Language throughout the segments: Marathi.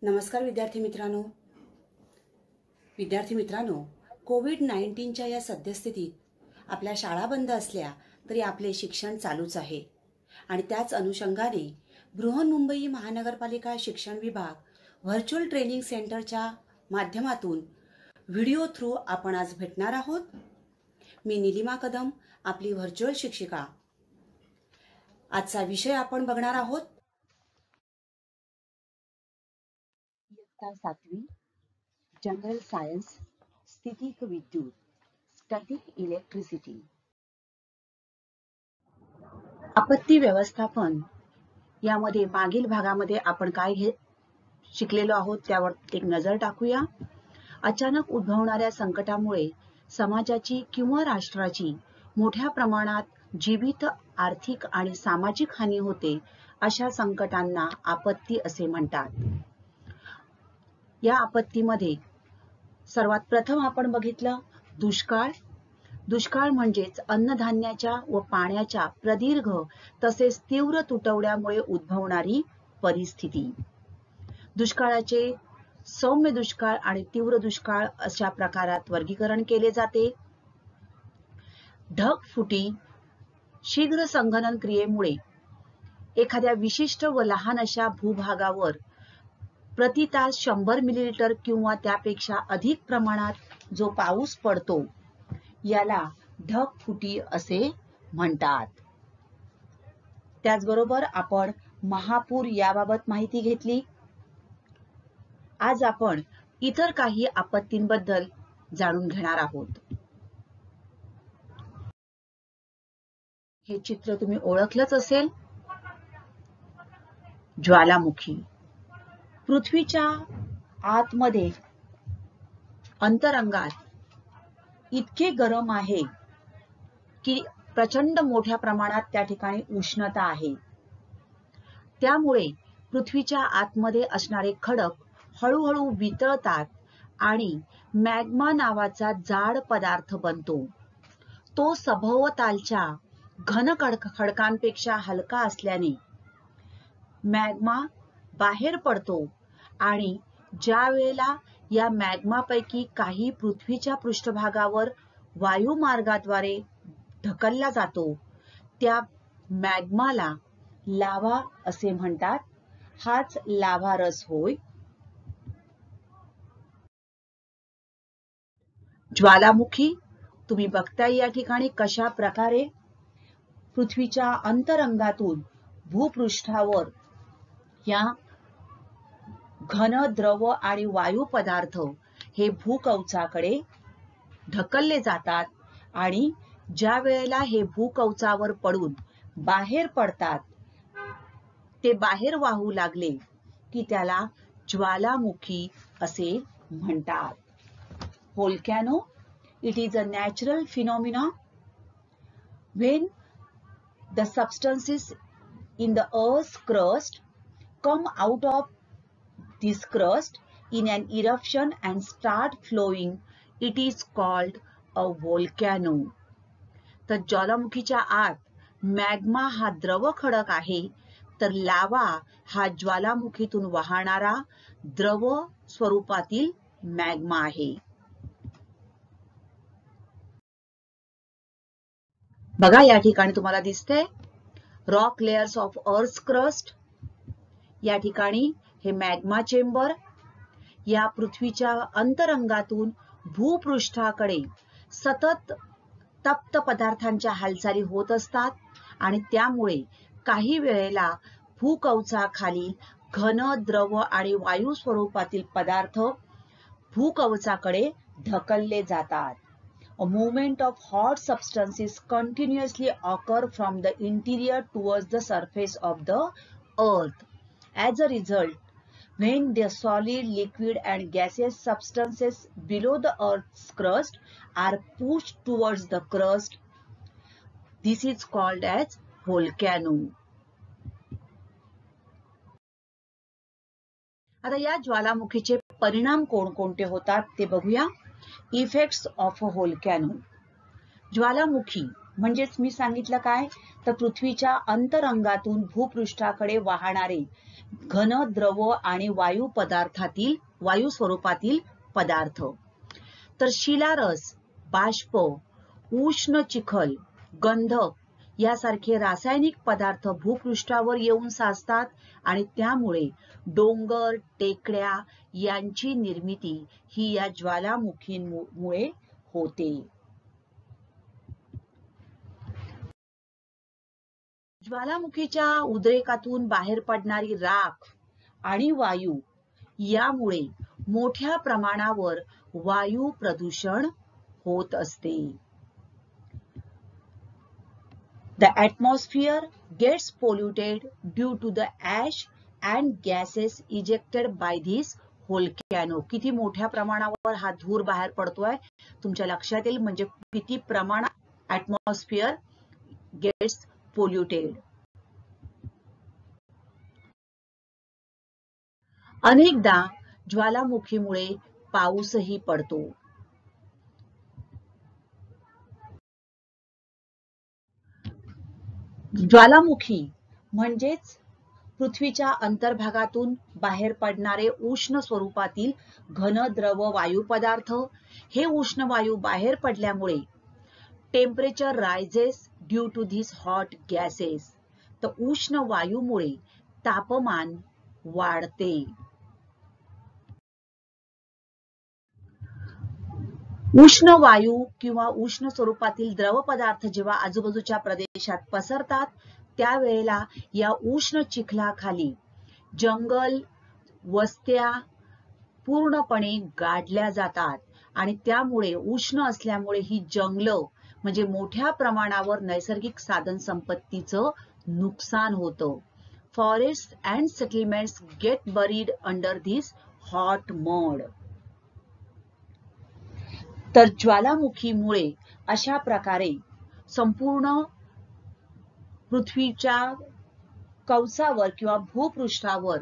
नमस्कार विद्यार्थी मित्रांनो, कोविड-19च्या या सद्यस्थितीत आपल्या शाळा बंद असल्या तरी आपले शिक्षण चालूच आहे आणि त्याच अनुषंगाने बृहन्मुंबई महानगरपालिका शिक्षण विभाग व्हर्च्युअल ट्रेनिंग सेंटरच्या माध्यमातून व्हिडिओ थ्रू आपण आज भेटणार आहोत। मी निलिमा कदम, आपली व्हर्च्युअल शिक्षिका। आजचा विषय आपण बघणार आहोत इयत्ता 7वी जनरल सायन्स, स्थितिक विद्युत, स्टॅटिक इलेक्ट्रिसिटी। आपत्ती व्यवस्थापन यामध्ये मागील भागामध्ये आपण काय शिकलेलो आहोत त्यावर एक नजर टाकूया। अचानक उद्भवणाऱ्या संकटामुळे समाजाची किंवा राष्ट्राची मोठ्या प्रमाणात जीवित, आर्थिक आणि सामाजिक हानी होते, अशा संकटांना आपत्ती असे म्हणतात। या आपत्तीमध्ये सर्वात प्रथम आपण बघितलं दुष्काळ। दुष्काळ म्हणजेच अन्नधान्याच्या व पाण्याच्या प्रदीर्घ तसेच तीव्र तुटवड्यामुळे उद्भवणारी परिस्थिती। दुष्काळाचे सौम्य दुष्काळ आणि तीव्र दुष्काळ अशा प्रकारात वर्गीकरण केले जाते। ढगफुटी, शीघ्र संघनन क्रियेमुळे एखाद्या विशिष्ट व लहान अशा भूभागावर प्रति तास 100 मिलीलीटर किंवा त्यापेक्षा अधिक प्रमाणात जो पाऊस पडतो याला ढगफुटी असे म्हणतात। त्याचबरोबर आपण महापूर याबाबत माहिती घेतली। आज आपण इतर काही आपत्तींबद्दल जाणून घेणार आहोत। हे चित्र तुम्ही ओळखलंच असेल। ज्वालामुखी पृथ्वीच्या आतमध्ये अंतरंगात इतके गरम आहे की प्रचंड मोठ्या प्रमाणात त्या ठिकाणी उष्णता आहे। त्यामुळे पृथ्वीच्या आतमध्ये असणारे खडक हळूहळू वितळतात आणि मॅग्मा नावाचा जाड पदार्थ बनतो। तो सभोवतालच्या घन खडकांपेक्षा हलका असल्याने मॅग्मा बाहेर पडतो आणि ज्या वेळेला या मॅग्मापैकी काही पृथ्वीच्या पृष्ठभागावर वायुमार्गाद्वारे ढकलला जातो त्या मॅग्माला लावा असे म्हणतात। हाच लावा रस होय। ज्वालामुखी तुम्ही बघताय या ठिकाणी कशा प्रकारे पृथ्वीच्या अंतरंगातून भूपृष्ठावर या घन, द्रव आणि वायू पदार्थ हे भूकवचाकडे ढकलले जातात आणि ज्या वेळेला हे भूकवचावर पडून बाहेर पडतात ते बाहेर वाहू लागले की त्याला ज्वालामुखी असे म्हणतात। Volcano, it is a natural phenomena when the substances in the earth's crust come out of this crust in an eruption and start flowing. It is called a volcano. तर ज्वालामुखीच्या आत मॅग्मा हा द्रव खडक आहे, तर लावा हा ज्वालामुखीतून वाहणारा द्रव स्वरूपातील मॅग्मा आहे। बघा या ठिकाणी तुम्हाला दिसतंय rock layers of earth crust. या ठिकाणी हे मॅग्मा चेंबर या पृथ्वीच्या अंतरंगातून भूपृष्ठाकडे सतत तप्त पदार्थांच्या हालचाली होत असतात आणि त्यामुळे काही वेळेला भूकवचाखालील घन, द्रव आणि वायू स्वरूपातील पदार्थ भूकवचाकडे ढकलले जातात। A movement of hot substances continuously occur from the interior towards the surface of the earth. As a result, when the solid, liquid and gaseous substances below the earth's crust are pushed towards the crust, this is called as volcano. आता या ज्वालामुखीचे परिणाम कोणकोणते होतात ते बघूया। Effects of a volcano. ज्वालामुखी म्हणजेच मी सांगितलं काय, तर पृथ्वीच्या अंतरंगातून भूपृष्ठाकडे वाहणारे घन, द्रव आणि वायू स्वरूपातील पदार्थ. तर शिलारस, बाष्प, उष्ण चिखल, गंधक यासारखे रासायनिक पदार्थ भूपृष्ठावर येऊन साचतात आणि त्यामुळे डोंगर, टेकड्या यांची निर्मिती ही या ज्वालामुखींमुळे होते. ज्वालामुखीच्या उद्रेकातून बाहेर पडणारी राख आणि वायू यामुळे मोठ्या प्रमाणावर वायू प्रदूषण होत असते. The atmosphere gets polluted due to the ash and gases ejected by this volcano. किती मोठ्या प्रमाणावर हा धूर बाहेर पडतोय तुमच्या लक्षात येईल, म्हणजे किती प्रमाणात atmosphere gets polluted. अनेकदा ज्वालामुखीमुळे पाऊसही पडतो. ज्वालामुखी म्हणजेच पृथ्वीच्या अंतर्भागातून बाहेर पडणारे उष्ण स्वरूपातील घन, द्रव वायू पदार्थ. हे उष्ण वायू बाहेर पडल्यामुळे temperature rises due to this hot gases. तर उष्ण वायूमुळे तापमान वाढते. उष्ण वायू किंवा उष्ण स्वरूपातील द्रव पदार्थ जेव्हा आजूबाजूच्या प्रदेशात पसरतात त्यावेळेला या उष्ण चिखलाखाली जंगल, वस्त्या पूर्णपणे गाडल्या जातात आणि त्यामुळे उष्ण असल्यामुळे ही जंगलं म्हणजे मोठ्या प्रमाणावर नैसर्गिक साधन संपत्तीचं नुकसान होतं. Forest and settlements get buried under this hot mud. तर ज्वालामुखीमुळे अशा प्रकारे संपूर्ण पृथ्वीच्या कवचावर किंवा भूपृष्ठावर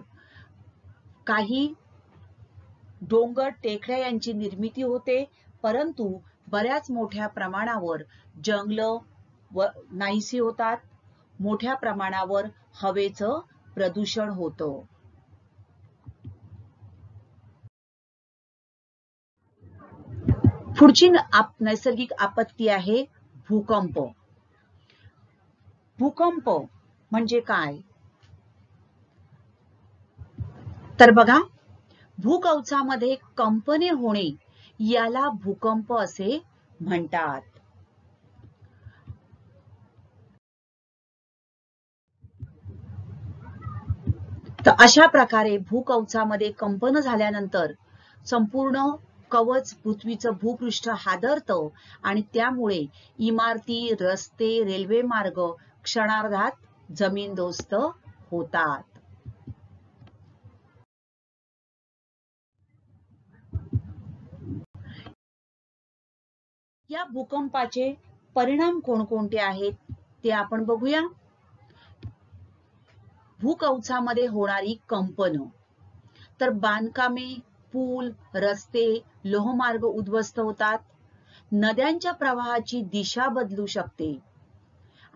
काही डोंगर, टेकड्या यांची निर्मिती होते, परंतु बऱ्याच मोठ्या प्रमाणावर जंगलं नाहीशी होतात. मोठ्या प्रमाणावर हवेचं प्रदूषण होतं. पुढची नैसर्गिक आपत्ती आहे भूकंप. भूकंप म्हणजे काय, तर बघा, भूकवचामध्ये कंपने होणे याला भूकंप असे म्हणतात. तर अशा प्रकारे भूकवचामध्ये कंपन झाल्यानंतर संपूर्ण कवच पृथ्वीचं भूपृष्ठ हादरतं आणि त्यामुळे इमारती, रस्ते, रेल्वे मार्ग क्षणार्धात जमीनदोस्त होतात. या भूकंपाचे परिणाम कोणकोणते आहेत ते आपण बघूया. भूकवचामध्ये होणारी कंपन, तर बांधकामे, पूल, रस्ते, लोहमार्ग उद्ध्वस्त होतात. नद्यांच्या प्रवाहाची दिशा बदलू शकते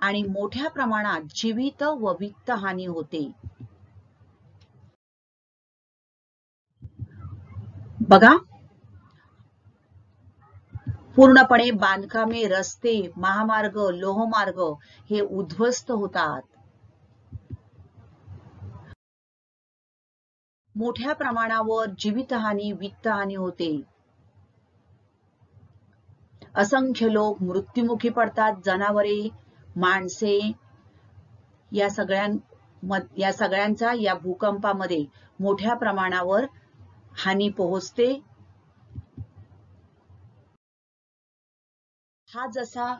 आणि मोठ्या प्रमाणात जीवित व वित्त हानी होते. बघा, पूर्णपणे बांधकामे, रस्ते, महामार्ग, लोहमार्ग हे उद्ध्वस्त होतात. मोठ्या प्रमाणावर जीवितहानी, वित्तहानी होते. असंख्य लोक मृत्युमुखी पडतात. जनावरे, माणसे या सगळ्यांचा या भूकंपामध्ये मोठ्या प्रमाणावर हानी पोहोचते. हा जसा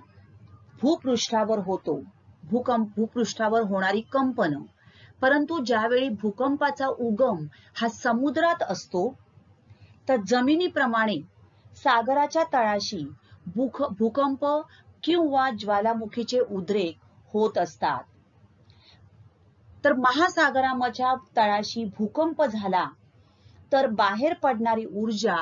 भूपृष्ठावर होतो, भूपृष्ठावर होणारी कंपन, परंतु ज्यावेळी भूकंपाचा उगम हा समुद्रात असतो तर जमिनीप्रमाणे सागराच्या तळाशी भूकंप किंवा ज्वालामुखीचे उद्रेक होत असतात. तर महासागराच्या तळाशी भूकंप झाला तर बाहेर पडणारी ऊर्जा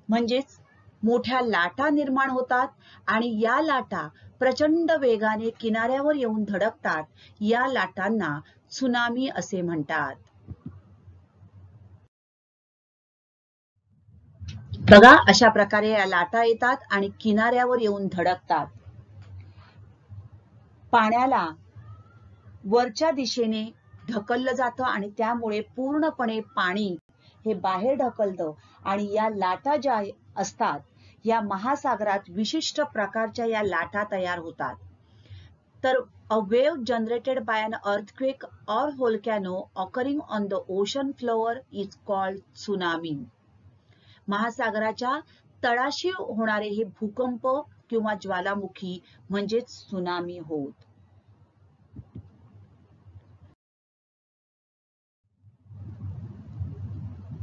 म्हणजेच मोठ्या लाटा निर्माण होतात आणि या लाटा प्रचंड वेगाने किनाऱ्यावर येऊन धडकतात. या लाटांना त्सुनामी असे म्हणतात. बघा, अशा प्रकारे या लाटा येतात आणि किनाऱ्यावर येऊन धडकतात. पाण्याला वरच्या दिशेने ढकललं जातं आणि त्यामुळे पूर्णपणे पाणी हे बाहेर ढकलतं आणि या लाटा ज्या असतात या महासागरात विशिष्ट प्रकारच्या या लाटा तयार होतात. तर a wave generated by an earthquake or volcano occurring on the ocean floor is called tsunami. महासागराच्या तळाशी होणारे हे भूकंप किंवा ज्वालामुखी म्हणजे त्सुनामी होत.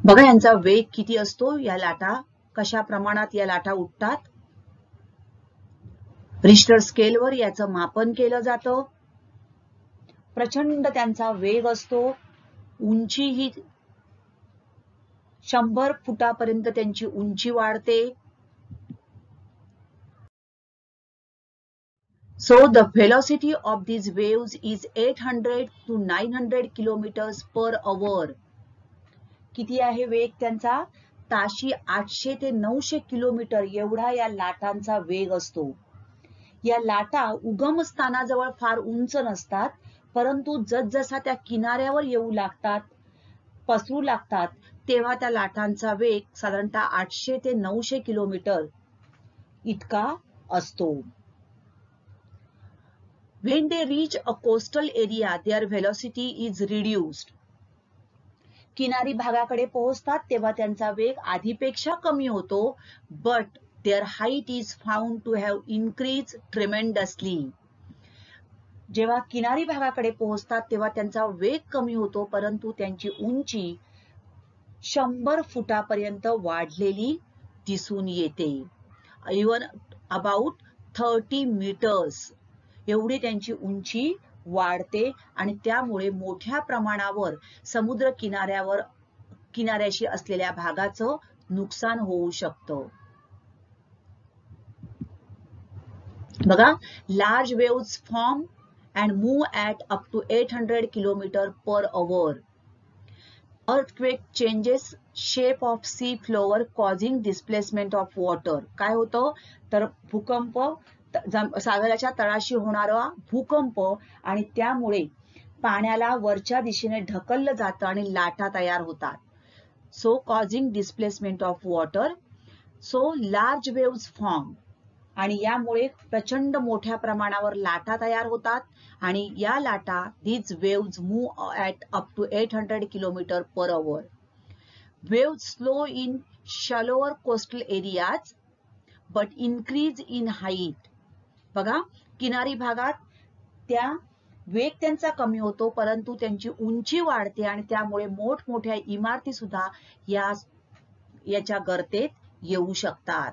बघा यांचा वेग किती असतो, या लाटा कशा प्रमाणात या लाटा उठतात. रिश्टर स्केलवर याचं मापन केलं जातं. प्रचंड त्यांचा वेग असतो. उंची ही 100 फुटापर्यंत त्यांची उंची वाढते. So the velocity of these waves is 800 to 900 kilometers per hour. किती आहे वेग त्यांचा? ताशी 800 ते 900 किलोमीटर एवढा या लाटांचा वेग असतो. या लाटा उगम स्थानाजवळ फार उंच नसतात, परंतु जसजसा त्या किनाऱ्यावर येऊ लागतात, पसरू लागतात, तेव्हा त्या लाटांचा वेग साधारणतः 800 ते 900 किलोमीटर इतका असतो. When they reach a coastal area, their velocity is reduced. किनारी भागाकडे पोहोचतात तेव्हा त्यांचा वेग आधीपेक्षा कमी होतो, but their height is found to have increased tremendously. जेव्हा किनारी भागाकडे पोहोचतात तेव्हा त्यांचा वेग कमी होतो, परंतु त्यांची उंची 100 फुटापर्यंत वाढलेली दिसून येते. इवन अबाउट 30 meters एवढी त्यांची उंची वाढते आणि त्यामुळे मोठ्या प्रमाणावर समुद्र किनाऱ्याशी असलेल्या भागाचं नुकसान होऊ शकतं. बघा, large waves form and move at up to 800 kilometre per hour. Earthquake changes shape of sea floor causing displacement of water. काय होतं तर भूकंप, सागराच्या तळाशी होणारा भूकंप आणि त्यामुळे पाण्याला वरच्या दिशेने ढकललं जातं आणि लाटा तयार होतात. So causing displacement of water. So large waves form आणि यामुळे प्रचंड मोठ्या प्रमाणावर लाटा तयार होतात आणि या लाटा, these waves move at up to 800 kilometre per our. Waves slow in shallower coastal areas but increase in height. बघा, किनारी भागात त्या वेग त्यांचा कमी होतो, परंतु त्यांची उंची वाढते आणि त्यामुळे मोठमोठ्या इमारती सुद्धा याच्या गर्तेत येऊ शकतात.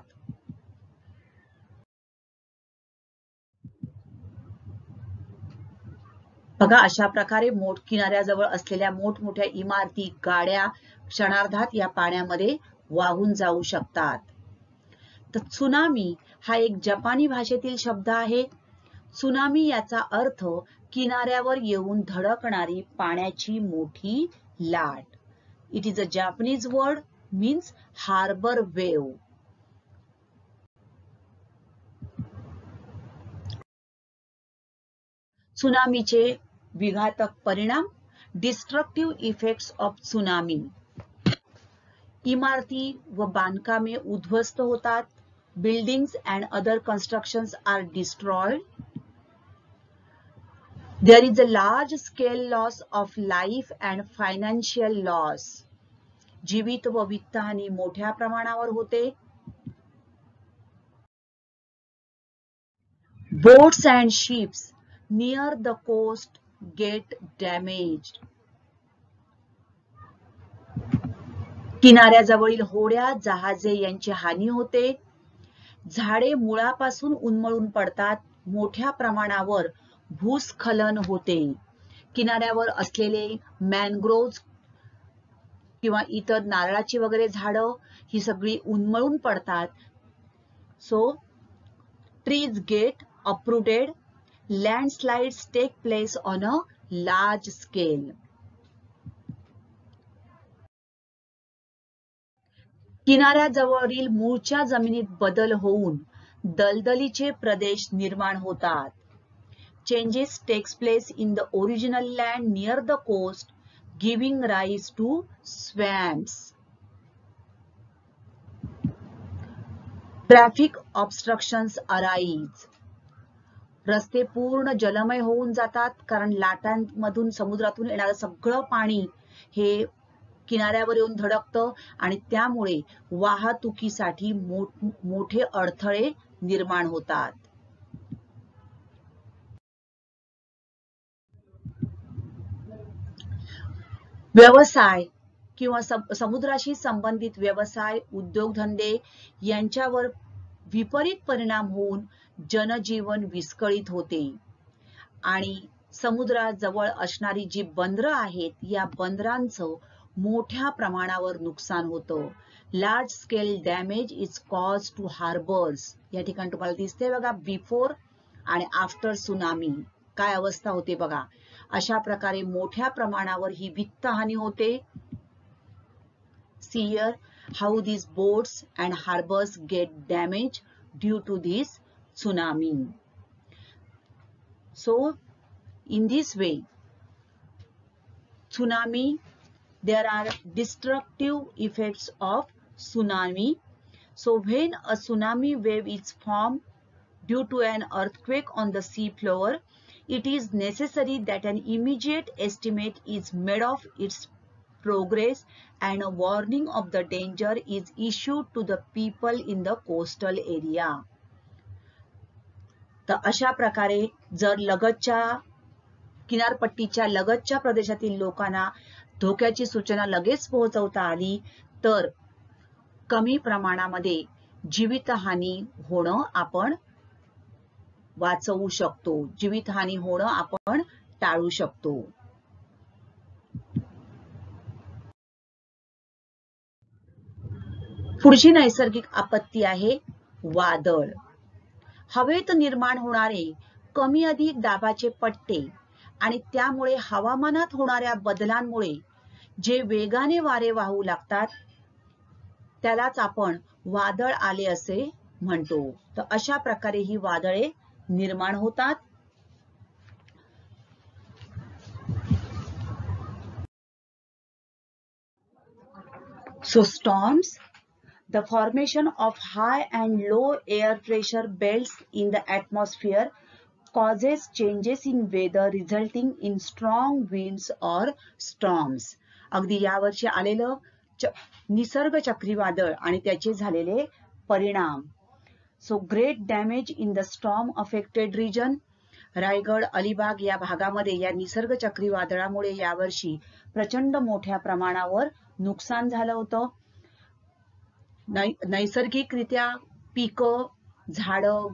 बघा, अशा प्रकारे किनाऱ्याजवळ असलेल्या मोठमोठ्या इमारती, गाड्या क्षणार्धात या पाण्यामध्ये वाहून जाऊ शकतात. तर त्सुनामी हा एक जपानी भाषेतील शब्द आहे. त्सुनामी याचा अर्थ किनाऱ्यावर येऊन धडकणारी पाण्याची मोठी लाट. It is a Japanese word, means harbour wave. त्सुनामीचे विघातक परिणाम. Destructive effects of tsunami. इमारती व बांधकामे उद्ध्वस्त होतात. Buildings and other constructions are destroyed. There is a large scale loss of life and financial loss. जीवित व वित्तहानी मोठ्या प्रमाणावर होते. Boats and ships near the coast get damaged. किनाऱ्याजवळील होड्या, जहाजे यांची हानी होते. झाडे मुळापासून उन्मळून पडतात. मोठ्या प्रमाणावर भूस्खलन होते. किनाऱ्यावर असलेले मॅनग्रोव्ह किंवा इतर नारळाची वगैरे झाडं ही सगळी उन्मळून पडतात. So trees get uprooted, landslides take place on a large scale. किनाऱ्याजवळील मूळच्या जमिनीत बदल होऊन दलदलीचे प्रदेश निर्माण होतात. Changes takes place in the original land near the coast, giving rise to swamps. Traffic obstructions arise. रस्ते पूर्ण जलमय होऊन जातात कारण लाटांमधून समुद्रातून येणारं सगळं पाणी हे किनाऱ्यावर येऊन धडकतं आणि त्यामुळे वाहतुकीसाठी मोठे अडथळे निर्माण होतात. व्यवसाय किंवा समुद्राशी संबंधित व्यवसाय, उद्योगधंदे यांच्यावर विपरीत परिणाम होऊन जनजीवन विस्कळीत होते आणि समुद्राजवळ असणारी जी बंदरं आहेत या बंदरांचं मोठ्या प्रमाणावर नुकसान होतं. Large scale damage is cause to harbours. या ठिकाणी तुम्हाला दिसते बघा बिफोर आणि आफ्टर सुनामी काय अवस्था होते बघा. अशा प्रकारे मोठ्या प्रमाणावर ही वित्तहानी होते. See here how these boats and harbors get damaged due to this tsunami. So in this way, tsunami, there are destructive effects of tsunami. So when a tsunami wave is formed due to an earthquake on the sea floor, it is necessary that an immediate estimate is made of its progress and a warning of the danger is issued to the people in the coastal area. तर अशा प्रकारे जर लगतच्या किनारपट्टीच्या लगतच्या प्रदेशातील लोकांना धोक्याची सूचना लगेच पोहोचवता आली तर कमी प्रमाणामध्ये जीवितहानी होणं आपण वाचवू शकतो. जीवितहानी होणं आपण टाळू शकतो. पुढची नैसर्गिक आपत्ती आहे वादळ. हवेत निर्माण होणारे कमी अधिक दाबाचे पट्टे आणि त्यामुळे हवामानात होणाऱ्या बदलांमुळे जे वेगाने वारे वाहू लागतात त्यालाच आपण वादळ आले असे म्हणतो. तर अशा प्रकारे ही वादळे निर्माण होतात. So storms, the formation of high and low air pressure belts in the atmosphere causes changes in weather resulting in strong winds or storms. अगदी यावर्षी आलेलं निसर्ग चक्रीवादळ आणि त्याचे झालेले परिणाम. So great damage in the storm affected region. Raigad, Alibag या भागामध्ये या निसर्ग चक्रीवादळामुळे यावर्षी प्रचंड मोठ्या प्रमाणावर नुकसान झालं होतं. नैसर्गिकरित्या पिकं, झाडं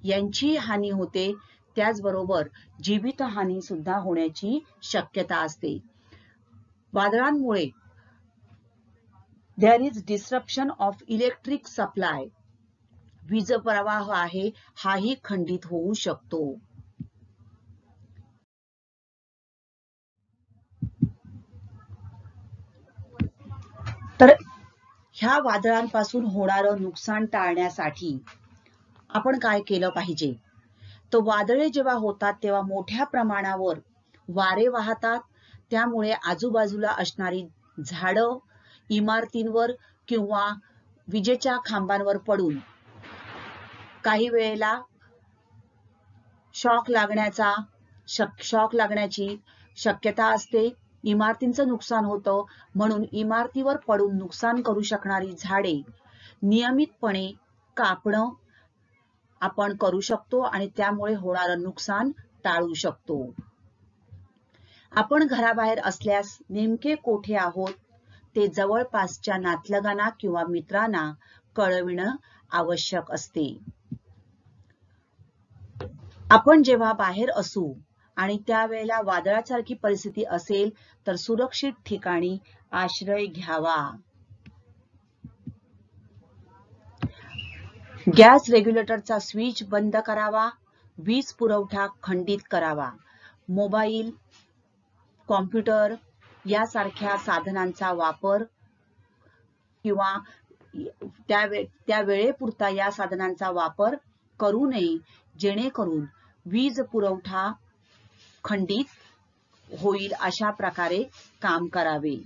यांची हानी होते. त्याचबरोबर जीवितहानी सुद्धा होण्याची शक्यता असते. वादळांमुळे there is disruption of electric supply. वीज प्रवाह आहे हाही खंडित होऊ शकतो. तर ह्या वादळांपासून होणारं नुकसान टाळण्यासाठी आपण काय केलं पाहिजे? तर वादळे जेव्हा होतात तेव्हा मोठ्या प्रमाणावर वारे वाहतात. त्यामुळे आजूबाजूला असणारी झाडं इमारतींवर किंवा विजेच्या खांबांवर पडून काही वेळेला शॉक लागण्याची शक्यता असते. इमारतींचं नुकसान होतं म्हणून इमारतीवर पडून नुकसान करू शकणारी झाडे नियमितपणे कापणं आपण करू शकतो आणि त्यामुळे होणारं नुकसान टाळू शकतो. आपण घराबाहेर असल्यास नेमके कोठे आहोत ते जवळपासच्या नातलगांना किंवा मित्रांना कळविणं आवश्यक असते. आपण जेव्हा बाहेर असू आणि त्यावेळेला वादळासारखी परिस्थिती असेल तर सुरक्षित ठिकाणी आश्रय घ्यावा. गॅस रेग्युलेटरचा स्विच बंद करावा, वीज पुरवठा खंडित करावा, मोबाईल, कॉम्प्युटर यासारख्या साधनांचा वापर किंवा त्या वेळेपुरता या साधनांचा वापर करू नये, जेणेकरून वीज पुरवठा खंडित होईल अशा प्रकारे काम करावे.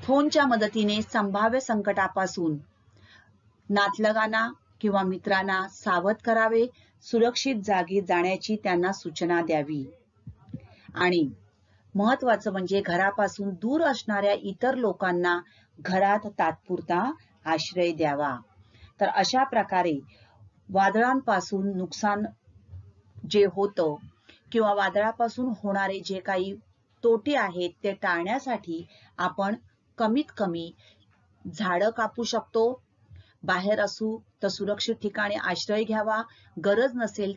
फोनच्या मदतीने संभाव्य संकटापासून नातलगांना किंवा मित्रांना सावध करावे, सुरक्षित जागी जाण्याची त्यांना सूचना द्यावी. आणि महत्त्वाचं म्हणजे घरापासून दूर असणाऱ्या इतर लोकांना घरात तात्पुरता आश्रय द्यावा. तर अशा प्रकारे वादळांपासून नुकसान जे होतं किंवा वादळापासून होणारे जे काही तोटे आहेत ते टाळण्यासाठी आपण कमीत कमी झाडं कापू शकतो, बाहेर असू तर सुरक्षित ठिकाणी आश्रय घ्यावा, गरज नसेल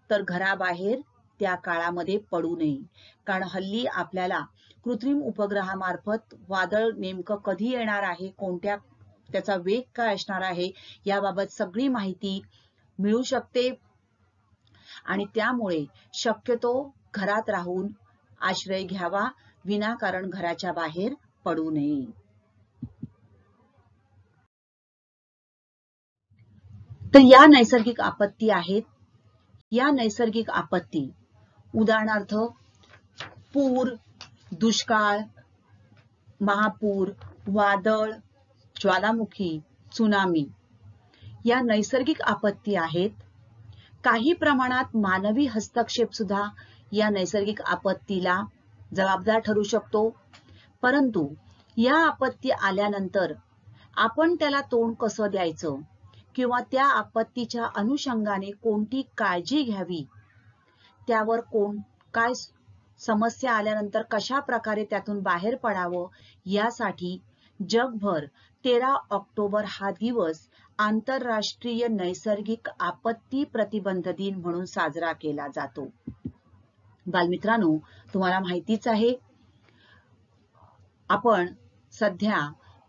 तर घराबाहेर त्या काळामध्ये पडू नये. कारण हल्ली आपल्याला कृत्रिम उपग्रहामार्फत वादळ नेमकं कधी येणार आहे, कोणत्या त्याचा वेग काय असणार आहे याबाबत सगळी माहिती मिळू शकते आणि त्यामुळे शक्यतो घरात राहून आश्रय घ्यावा, विनाकारण घराच्या बाहेर पडू नये. तर या नैसर्गिक आपत्ती आहेत. या नैसर्गिक आपत्ती उदाहरणार्थ पूर, दुष्काळ, महापूर, वादळ, ज्वालामुखी, त्सुनामी या नैसर्गिक आपत्ती आहेत. काही प्रमाणात मानवी हस्तक्षेप सुद्धा या नैसर्गिक आपत्तीला जबाबदार ठरू शकतो. परंतु या आपत्ती आल्यानंतर आपण त्याला तोंड कसं द्यायचं किंवा त्या आपत्तीच्या अनुषंगाने कोणती काळजी घ्यावी, त्यावर काय समस्या आल्यानंतर कशा प्रकारे त्यातून बाहेर पडावं यासाठी जगभर 13 ऑक्टोबर हा दिवस आंतरराष्ट्रीय नैसर्गिक आपत्ती प्रतिबंध दिन म्हणून साजरा केला जातो. बालमित्रांनो, तुम्हाला माहितीच आहे आपण सध्या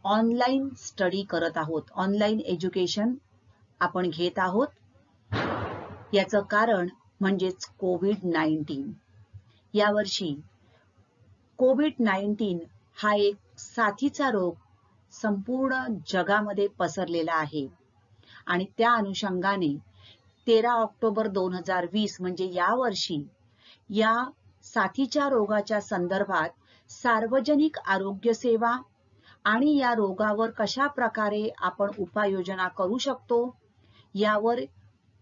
ऑनलाईन स्टडी करत आहोत, ऑनलाईन एज्युकेशन आपण घेत आहोत. याचं कारण म्हणजेच कोविड-19. यावर्षी कोविड-19 हा एक साथीचा रोग संपूर्ण जगामध्ये पसरलेला आहे आणि त्या अनुषंगाने 13 ऑक्टोबर 2020 म्हणजे यावर्षी या साथीच्या रोगाच्या संदर्भात सार्वजनिक आरोग्य सेवा आणि या रोगावर कशा प्रकारे आपण उपाययोजना करू शकतो यावर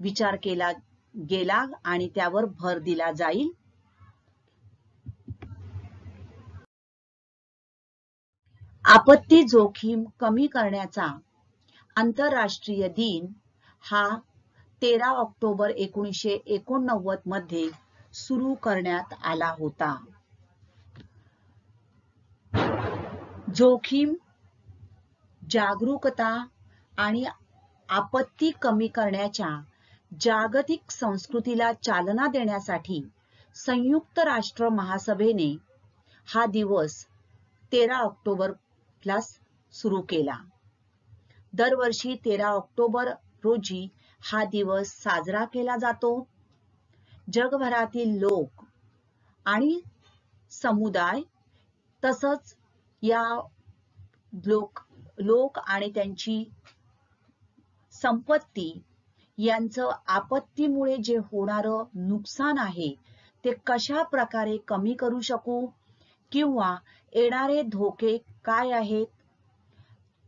विचार केला गेला आणि त्यावर भर दिला जाईल. आपत्ती जोखीम कमी करण्याचा आंतरराष्ट्रीय दिन हा 13 ऑक्टोबर 1989 मध्ये सुरू करण्यात आला होता. जोखीम, जागरूकता आणि आपत्ती कमी करण्याच्या जागतिक संस्कृतीला चालना देण्यासाठी संयुक्त राष्ट्र महासभेने हा दिवस 13 ऑक्टोबरला सुरू केला. दरवर्षी 13 ऑक्टोबर रोजी हा दिवस साजरा केला जातो. जगभरातील लोक आणि समुदाय तसंच या लोक आणि त्यांची संपत्ती यांचं आपत्तीमुळे जे होणारं नुकसान आहे ते कशा प्रकारे कमी करू शकू किंवा येणारे धोके काय आहेत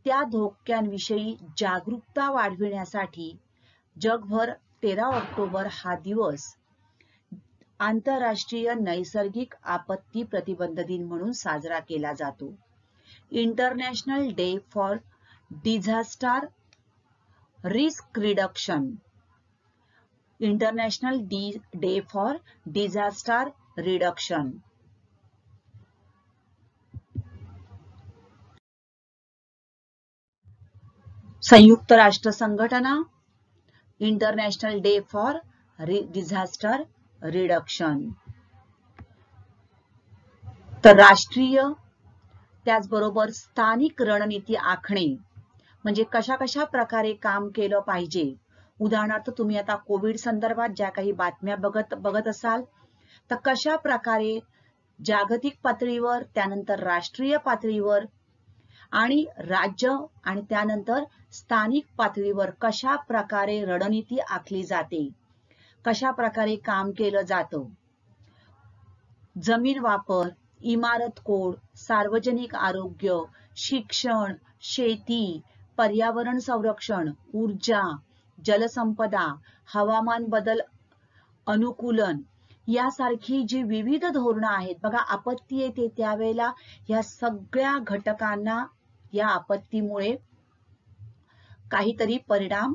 त्या धोक्यांविषयी जागरूकता वाढविण्यासाठी जगभर 13 ऑक्टोबर हा दिवस आंतरराष्ट्रीय नैसर्गिक आपत्ती प्रतिबंध दिन म्हणून साजरा केला जातो. International day for disaster risk reduction. International day for disaster reduction. संयुक्त राष्ट्र संघटना international day for disaster reduction. तर राष्ट्रीय त्याचबरोबर स्थानिक रणनीती आखणे म्हणजे कशा कशा प्रकारे काम केलं पाहिजे. उदाहरणार्थ तुम्ही आता कोविड संदर्भात ज्या काही बातम्या बघत असाल तर कशा प्रकारे जागतिक पातळीवर, त्यानंतर राष्ट्रीय पातळीवर आणि राज्य आणि त्यानंतर स्थानिक पातळीवर कशा प्रकारे रणनीती आखली जाते, कशा प्रकारे काम केलं जातं. जमीन वापर, इमारत कोड, सार्वजनिक आरोग्य, शिक्षण, शेती, पर्यावरण संरक्षण, ऊर्जा, जलसंपदा, हवामान बदल अनुकूलन यासारखी जी विविध धोरणं आहेत बघा. आपत्ती येते त्यावेळेला या सगळ्या घटकांना या आपत्तीमुळे काहीतरी परिणाम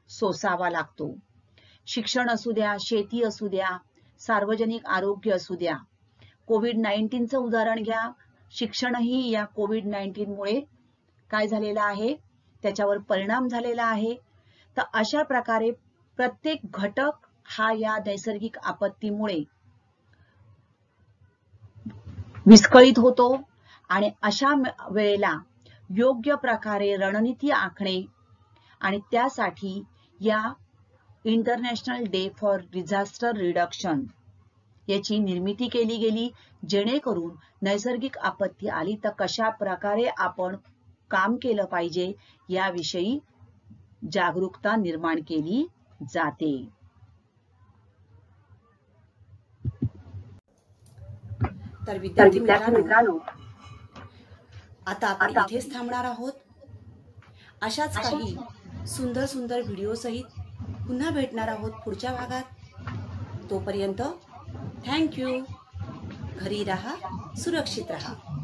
सोसावा लागतो. शिक्षण असू द्या, शेती असू द्या, सार्वजनिक आरोग्य असू द्या. कोविड-19चं उदाहरण घ्या. शिक्षणही या कोविड-19 मुळे काय झालेलं आहे, त्याच्यावर परिणाम झालेला आहे. तर अशा प्रकारे प्रत्येक घटक हा या नैसर्गिक आपत्तीमुळे विस्कळीत होतो आणि अशा वेळेला योग्य प्रकारे रणनीती आखणे आणि त्यासाठी या international day for disaster reduction याची निर्मिती केली गेली, जेणेकरून नैसर्गिक आपत्ती आली तर कशा प्रकारे आपण काम केलं पाहिजे याविषयी जागरूकता निर्माण केली जाते. तर विद्यार्थी मित्रांनो, आता आपण इथेच थांबणार आहोत. अशाच काही सुंदर सुंदर व्हिडिओ सहित पुन्हा भेटणार आहोत पुढच्या भागात. तोपर्यंत थँक्यू. घरी राहा, सुरक्षित राहा.